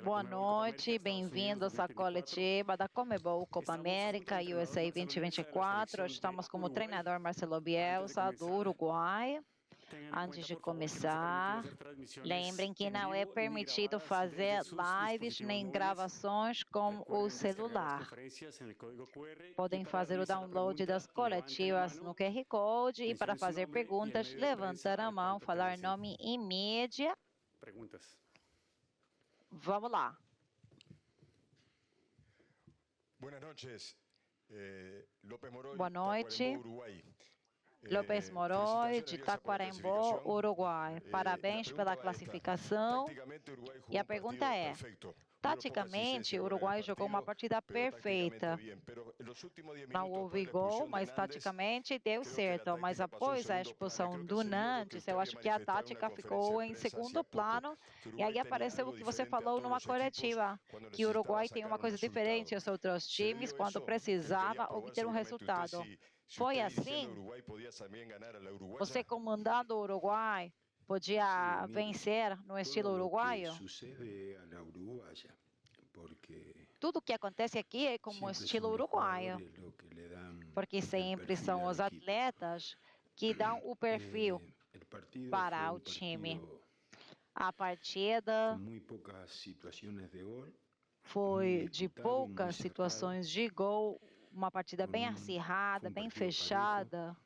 Boa noite, bem-vindos à coletiva da Conmebol Copa América USA 2024. Estamos com o treinador Marcelo Bielsa, do Uruguai. Antes de começar, lembrem que não é permitido fazer lives nem gravações com o celular. Podem fazer o download das coletivas no QR Code e, para fazer perguntas, levantar a mão, falar nome e mídia. Vamos lá. Boa noite. López Moroy, de Tacuarembó, Uruguai. Parabéns pela classificação. E a pergunta é: taticamente, o Uruguai jogou uma partida perfeita. Não houve gol, mas taticamente deu certo. Mas após a expulsão do Nantes, eu acho que a tática ficou em segundo plano. E aí apareceu o que você falou numa coletiva, que o Uruguai tem uma coisa diferente aos outros times quando precisava obter um resultado. Foi assim? Você, comandando o Uruguai, podia vencer no estilo uruguaio? Tudo o que acontece aqui é como o estilo uruguaio, porque sempre são os atletas que dão o perfil para o time. A partida foi de poucas situações de gol, uma partida bem acirrada, bem fechada.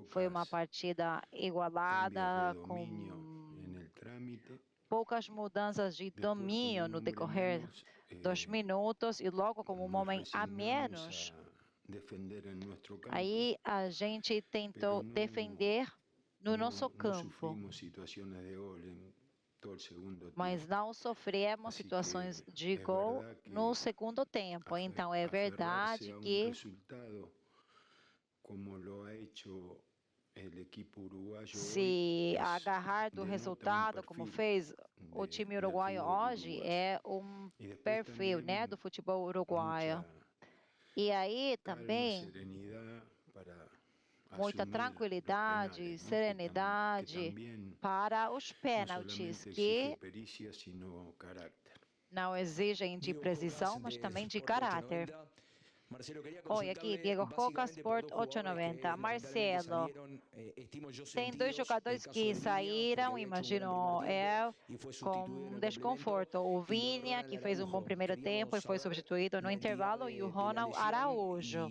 Foi uma partida igualada, com poucas mudanças de domínio no decorrer dos minutos e logo com um homem a menos. Aí a gente tentou defender no nosso campo, mas não sofremos situações de gol no segundo tempo. Então é verdade que se agarrar do resultado, como fez o time uruguaio hoje, é um perfil, né, do futebol uruguaio. E aí também muita tranquilidade, serenidade para os pênaltis, que não exigem de precisão, mas também de caráter. Oi, aqui, Diego Roca, Sport 890. Marcelo, tem dois jogadores que saíram, imagino com desconforto. O Viña, que fez um bom primeiro tempo e foi substituído no intervalo, e o Ronald Araújo.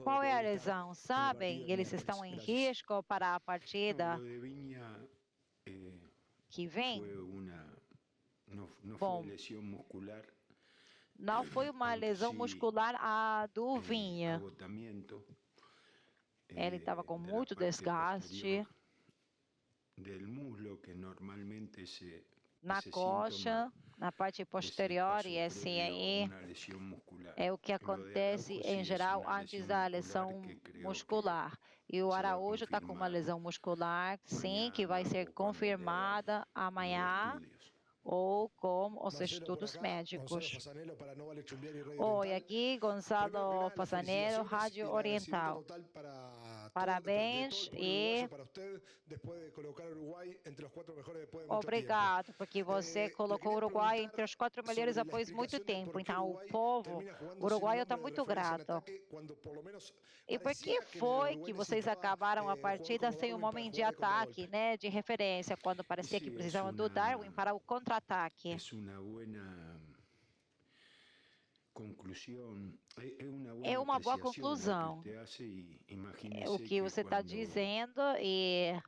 Qual é a lesão? Sabem? Eles estão em risco para a partida que vem? Bom, não foi uma lesão muscular a do Viña. Ele estava com muito desgaste na coxa, na parte posterior, e esse aí é o que acontece em geral antes da lesão muscular. E o Araújo está com uma lesão muscular, sim, que vai ser confirmada amanhã ou com os estudos médicos. Oi, aqui Gonçalo Fasanero, Rádio Oriental. Parabéns e obrigado, porque você colocou o Uruguai entre os 4 melhores após muito tempo. Então, o povo uruguaio está muito grato. E por que foi que vocês acabaram a partida sem um homem de ataque, né, de referência, quando parecia que precisavam do Darwin para o contra-ataque? É uma boa conclusão o que você está dizendo, e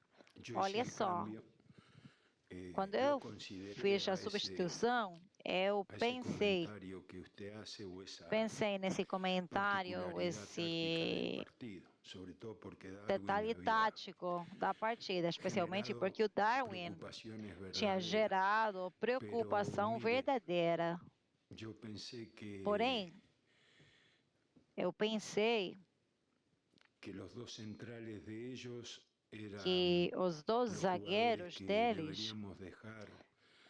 olha só, quando eu fiz a substituição, eu pensei nesse comentário, esse detalhe tático da partida, especialmente porque o Darwin tinha gerado preocupação verdadeira. Porém, eu pensei que os dois zagueiros deles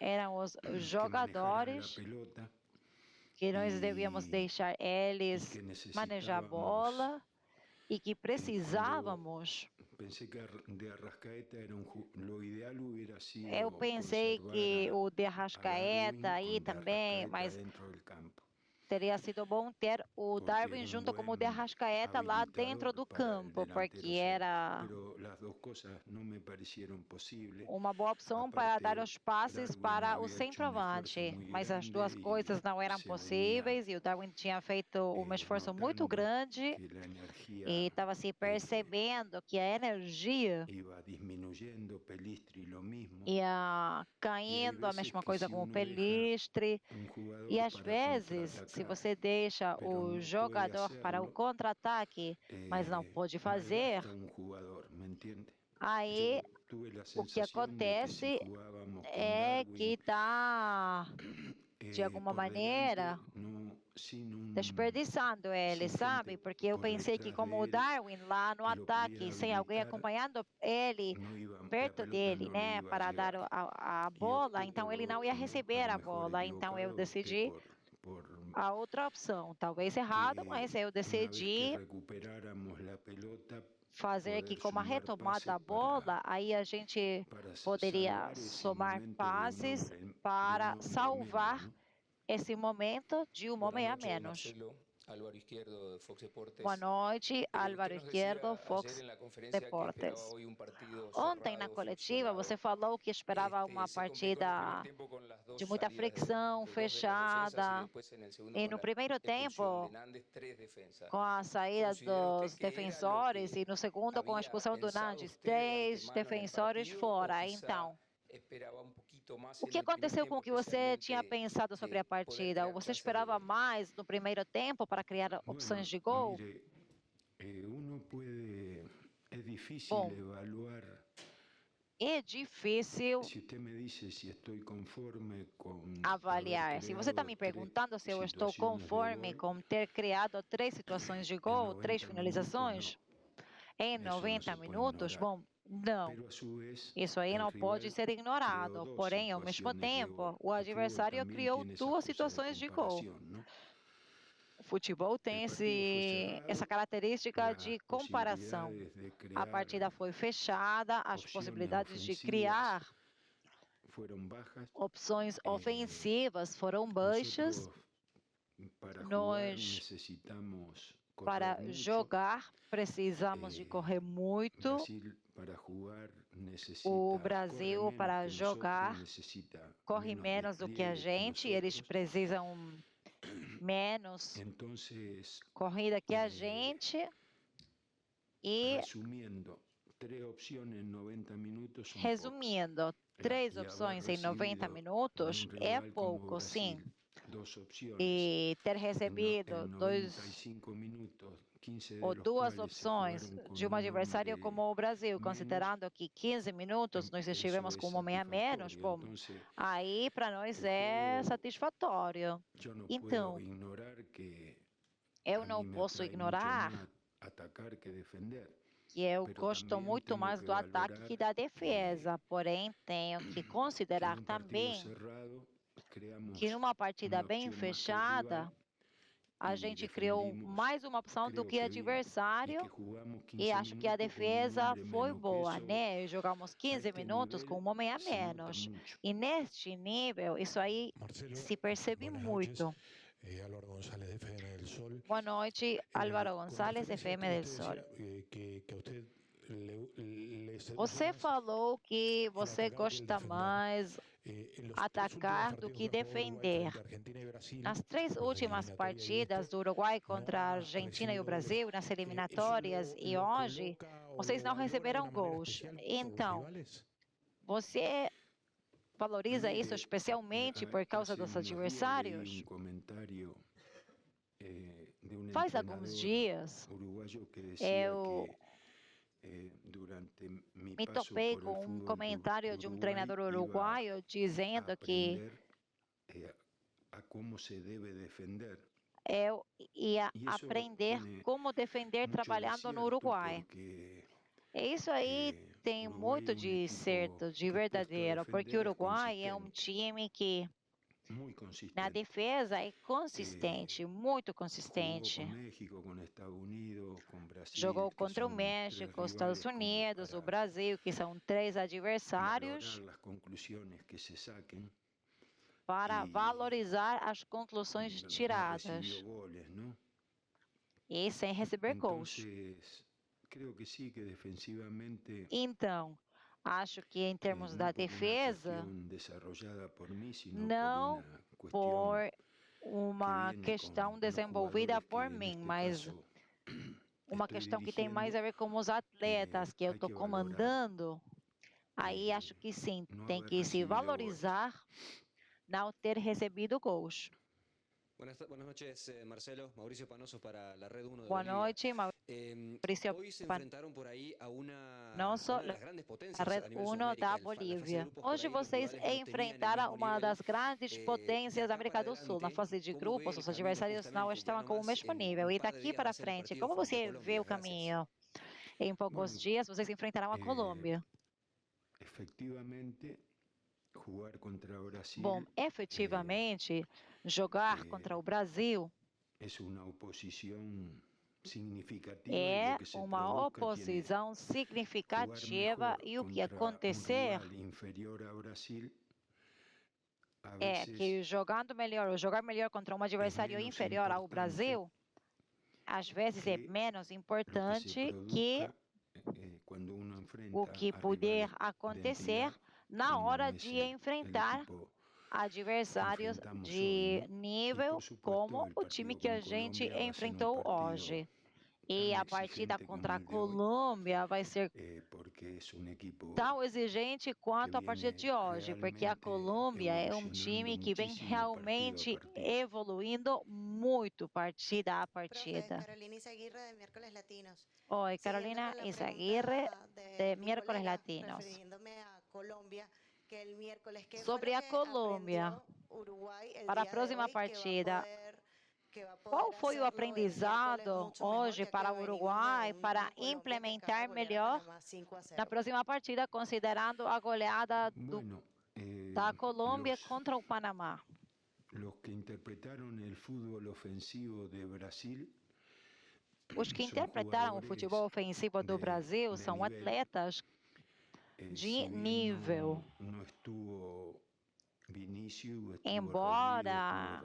eram os jogadores que nós devíamos deixar eles manejar a bola e que precisávamos. Eu pensei que o de Arrascaeta aí também, mas teria sido bom ter o Darwin junto com o de Arrascaeta lá dentro do campo, porque era uma boa opção para dar os passes para o centroavante, mas as duas coisas não eram possíveis e o Darwin tinha feito um esforço muito grande e estava se percebendo que a energia ia caindo, a mesma coisa com o Pelistri. E às vezes, se você deixa o jogador para o contra-ataque, mas não pode fazer, aí o que acontece é que está, de alguma maneira, desperdiçando ele, sabe? Porque eu pensei que como o Darwin lá no ataque, sem alguém acompanhando ele, perto dele, né, para dar a bola, então ele não ia receber a bola. Então eu decidi a outra opção, talvez errado, mas eu decidi fazer que com a retomada da bola, aí a gente poderia somar passes para salvar esse momento de um homem a menos. Boa noite, Álvaro Izquierdo, Fox Deportes. Ontem na coletiva você falou que esperava uma partida de muita fricção, fechada. E no primeiro tempo, com a saída dos defensores, e no segundo, com a expulsão do Nandes, 3 defensores fora. Então, o que aconteceu com o que você tinha pensado sobre a partida? Ou você esperava mais no primeiro tempo para criar opções de gol? Bom, é difícil avaliar. Se você está me perguntando se eu estou conforme com ter criado 3 situações de gol, 3 finalizações em 90 minutos, bom, não. Isso aí não pode ser ignorado. Porém, ao mesmo tempo, o adversário criou 2 situações de gol. O futebol tem essa característica de comparação. A partida foi fechada, as possibilidades de criar opções ofensivas foram baixas. Nós, para jogar, precisamos de correr muito. O Brasil, para jogar, corre menos do que a gente. Eles precisam menos corrida que a gente. E, resumindo, 3 opções em 90 minutos é pouco, sim. E ter recebido 2 ou 2 opções de um adversário como o Brasil, considerando que 15 minutos nós estivemos com um homem a menos, bom, aí para nós é satisfatório. Então, eu não posso ignorar que eu gosto muito mais do ataque que da defesa, porém tenho que considerar também que numa partida bem fechada, a gente criou mais uma opção do que adversário e acho que a defesa foi boa, né? Jogamos 15 minutos com um homem a menos. E neste nível, isso aí se percebe muito. Álvaro González, FM del Sol. Boa noite, Álvaro González, FM del Sol. Você falou que você gosta mais atacar do que defender. Nas 3 últimas partidas do Uruguai contra a Argentina e o Brasil, nas eliminatórias e hoje, vocês não receberam gols. Então, você valoriza isso especialmente por causa dos adversários? Faz alguns dias, eu me topei com um comentário de um treinador uruguaio dizendo que eu ia aprender como defender trabalhando no Uruguai. Isso aí tem muito de certo, de verdadeiro, porque o Uruguai é um time que Na defesa é consistente, muito consistente. Jogou contra o México, os Estados Unidos, o Brasil, que são 3 adversários, para valorizar as conclusões tiradas e sem receber gols. Então, acho que em termos da defesa, não por uma questão desenvolvida por mim, mas uma questão que tem mais a ver com os atletas que eu estou comandando, aí acho que sim, tem que se valorizar não ter recebido gols. Buenas noches, Marcelo. Mauricio Panoso para la Red 1 de Boa noite, Maurício Panoso, a Red 1 da Bolívia. Hoje vocês enfrentaram uma das grandes potências da América do Sul. Na fase de grupos, os adversários não estavam com o mesmo nível. E daqui para frente, como você vê o caminho? Em poucos dias, vocês enfrentarão a Colômbia. Bom, efetivamente, jogar contra o Brasil é uma oposição significativa e o que acontecer é que jogar melhor contra um adversário inferior ao Brasil, às vezes é menos importante que o que puder acontecer na hora de enfrentar adversários de nível como o time que a gente enfrentou hoje. E a partida contra a Colômbia vai ser tão exigente quanto a partida de hoje, porque a Colômbia é um time que vem realmente evoluindo muito partida a partida. Oi, Carolina Izaguirre, de Miércoles Latinos. Sobre a Colômbia, para a próxima partida, qual foi o aprendizado hoje para o Uruguai para implementar melhor na próxima partida, considerando a goleada da Colômbia contra o Panamá? Os que interpretaram o futebol ofensivo do Brasil são atletas de nível. Embora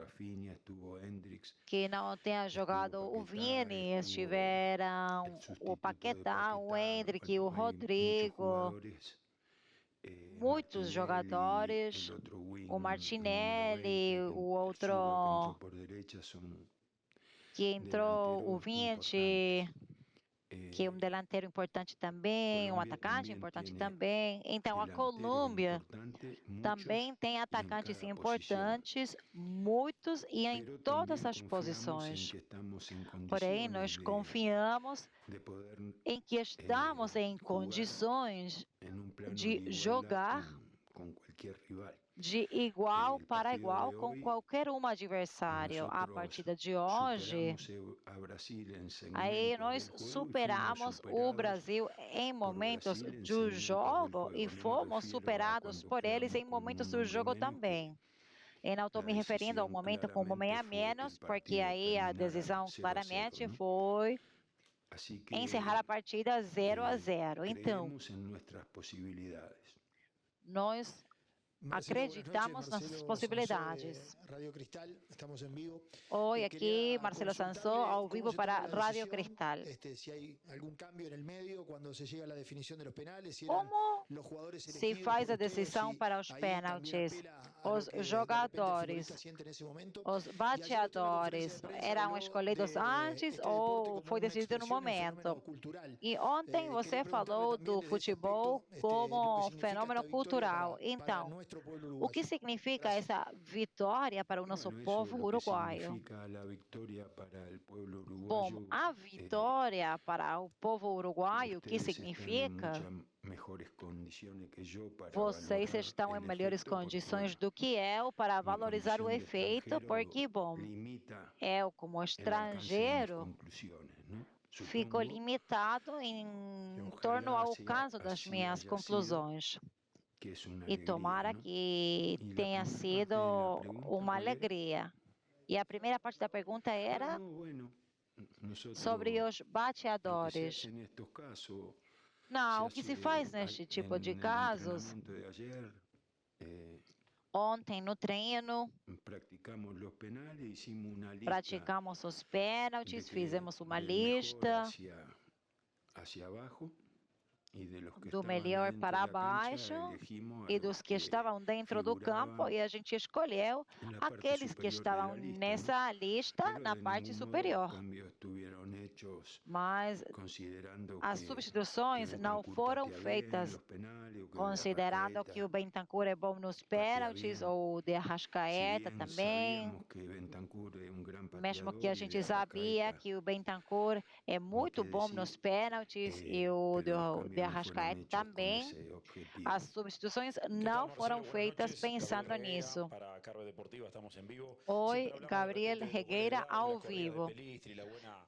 que não tenha jogado o Vini, estiveram o Paquetá, o Endrick, o Rodrigo, muitos jogadores, o Martinelli, o outro que entrou, o Vinci, que é um delanteiro importante também, um atacante importante também. Então, a Colômbia também tem atacantes importantes, muitos e em todas as posições. Porém, nós confiamos em que estamos em condições de jogar de igual para igual com qualquer adversário. A partida de hoje, aí nós superamos o Brasil em momentos do jogo e fomos superados por eles em momentos do jogo também. E não estou me referindo ao momento com um homem a menos, porque aí a decisão claramente foi encerrar a partida 0-0. Então, nós acreditamos nas possibilidades. Oi, aqui Marcelo Sansó, ao vivo para Rádio Cristal. Como se faz a decisão para os pênaltis? Os jogadores, os bateadores eram escolhidos antes ou foi decidido no momento? E ontem você falou do futebol como fenômeno cultural. Então, o que significa essa vitória para o nosso povo uruguaio? Bom, a vitória para o povo uruguaio, o que significa? Vocês estão em melhores condições do que eu para valorizar o efeito, porque, bom, eu, como estrangeiro, fico limitado em torno ao alcance das minhas conclusões. E tomara que tenha sido uma alegria. E a primeira parte da pergunta era sobre os bateadores. Não, o que se faz neste tipo de casos? Ontem no treino, praticamos os pênaltis, fizemos uma lista do melhor para baixo e dos que estavam dentro do campo, e a gente escolheu aqueles que estavam nessa lista na parte superior. Mas as substituições não foram feitas considerando que o Bentancur é bom nos pênaltis, ou o de Arrascaeta também. Mesmo que a gente sabia que o Bentancur é muito bom nos pênaltis e o de Arrascaeta também, as substituições não foram feitas pensando nisso. Oi, Gabriel Regueira, ao vivo.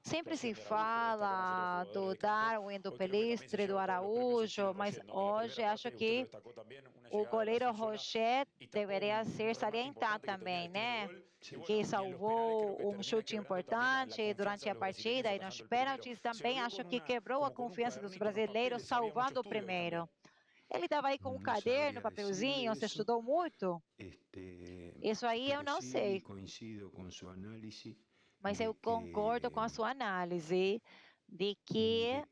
Sempre se fala do Darwin, do Pelistri, do Araújo, mas hoje acho que o goleiro Rocher deveria ser salientado também, né? Que salvou um chute importante durante a partida e nos pênaltis também acho que quebrou a confiança dos brasileiros, salvando o primeiro. Ele estava aí com um caderno, papelzinho, você estudou muito? Isso aí eu não sei. Mas eu concordo com a sua análise de que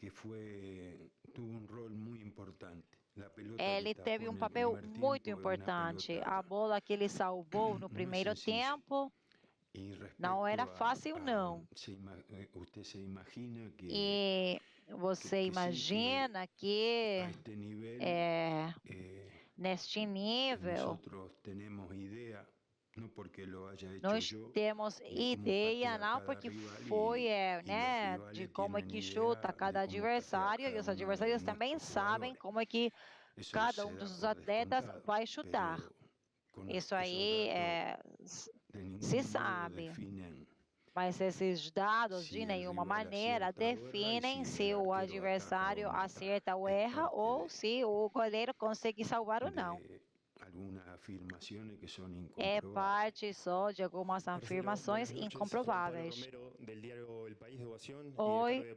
ele teve um papel muito importante. A bola que ele salvou no primeiro tempo não era fácil, não. E você imagina que neste nível nós temos ideia, não porque foi, né, de como é que chuta cada adversário, e os adversários também sabem como é que cada um dos atletas vai chutar. Isso aí se sabe. Mas esses dados, de nenhuma maneira, definem se o adversário acerta ou erra, ou se o goleiro consegue salvar ou não. É parte só de algumas afirmações incomprováveis. Oi,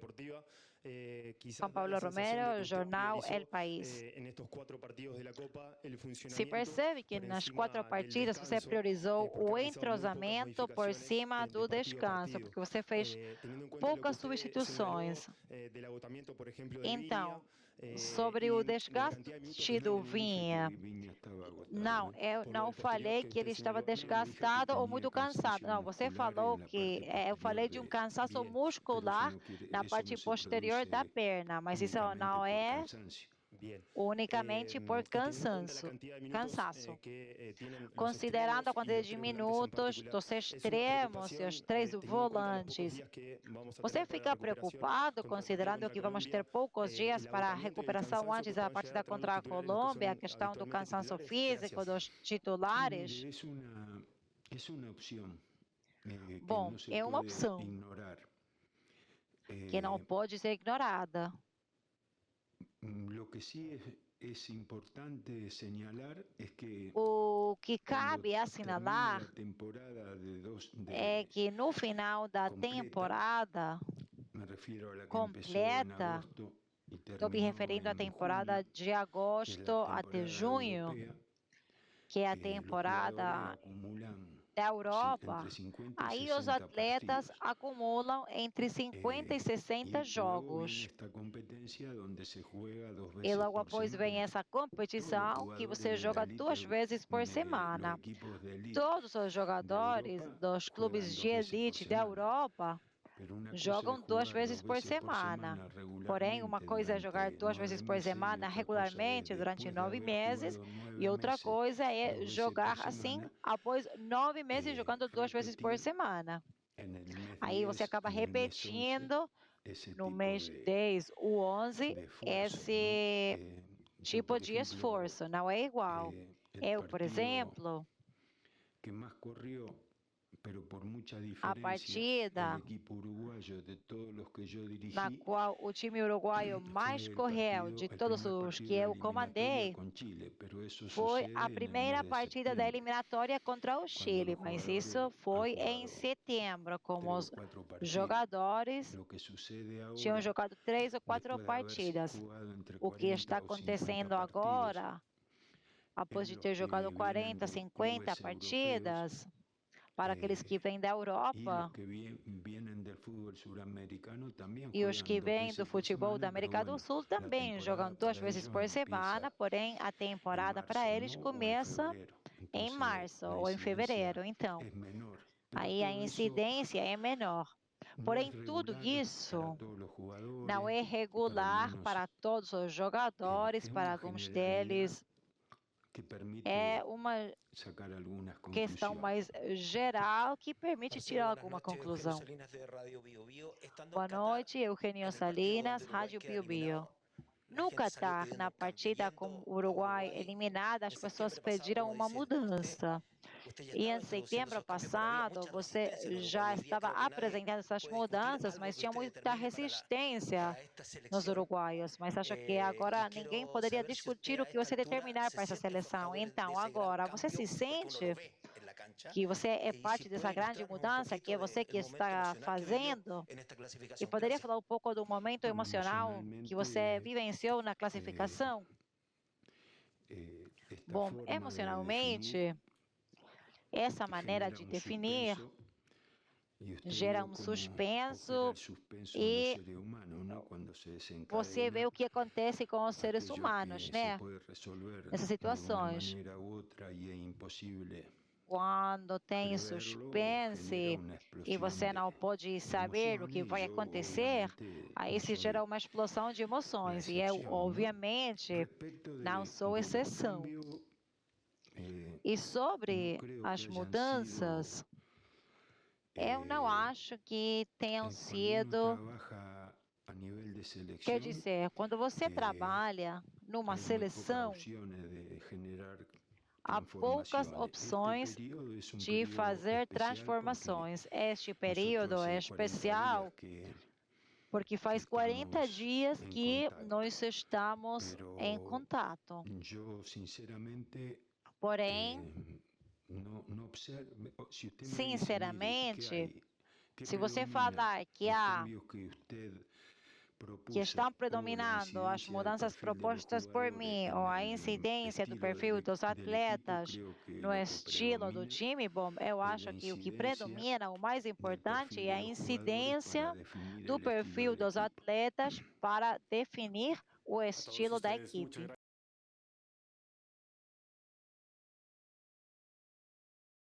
Juan Pablo Romero, Jornal El País. Se percebe que nas 4 partidas você priorizou o entrosamento por cima do descanso, porque você fez poucas substituições. Então, sobre o desgaste do Vinha, não, eu não falei que ele estava desgastado ou muito cansado. Não, você falou que eu falei de um cansaço muscular na parte posterior da perna, mas isso não é unicamente por cansaço. Considerando a quantidade de minutos dos extremos e os 3 volantes, você fica preocupado considerando que vamos ter poucos dias para a recuperação antes da partida contra a Colômbia, a questão do cansaço físico dos titulares? Bom, é uma opção que não pode ser ignorada. O que cabe assinalar é que no final da temporada completa, estou me referindo à temporada de agosto até junho, que é a temporada da Europa, aí os atletas acumulam entre 50 e 60 jogos. E logo após vem essa competição que você joga 2 vezes por semana. Todos os jogadores dos clubes de elite da Europa jogam 2 vezes por semana. Porém, uma coisa é jogar 2 vezes por semana regularmente durante 9 meses, e outra coisa é jogar assim após 9 meses jogando 2 vezes por semana. Aí você acaba repetindo no mês 10 ou 11 esse tipo de esforço. Não é igual. Eu, por exemplo, A partida na qual o time uruguaio mais correu de todos os que eu comandei foi a primeira partida da eliminatória contra o Chile, mas isso foi em setembro, como os jogadores tinham jogado 3 ou 4 partidas. O que está acontecendo agora, após de ter jogado 40, 50 partidas, para aqueles que vêm da Europa e os que vêm do futebol da América do Sul também jogam 2 vezes por semana, porém a temporada para eles começa em março ou em fevereiro. Então, aí a incidência é menor. Porém, tudo isso não é regular para todos os jogadores, para alguns deles. É uma questão mais geral que permite tirar alguma conclusão. Boa noite, Eugenio Salinas, Rádio Bio Bio. No Catar, na partida com o Uruguai eliminado, as pessoas pediram uma mudança. E em setembro passado, você já estava apresentando essas mudanças, mas tinha muita resistência nos uruguaios. Mas acho que agora ninguém poderia discutir o que você determinar para essa seleção. Então, agora, você se sente que você é parte dessa grande mudança, que é você que está fazendo? E poderia falar um pouco do momento emocional que você vivenciou na classificação? Bom, emocionalmente, essa maneira de definir gera um suspenso e você vê o que acontece com os seres humanos, né? Nessas situações. Quando tem suspense e você não pode saber o que vai acontecer, aí se gera uma explosão de emoções. E eu, obviamente, não sou exceção. E sobre as mudanças, eu não acho que tenham sido. Quer dizer, quando você trabalha numa seleção, há poucas opções de fazer transformações. Este período é especial porque faz 40 dias que nós estamos em contato. Porém, sinceramente, se você falar que estão predominando as mudanças propostas por mim ou a incidência do perfil dos atletas no estilo do time, bom, eu acho que o que predomina, o mais importante, é a incidência do perfil dos atletas para definir o estilo da equipe.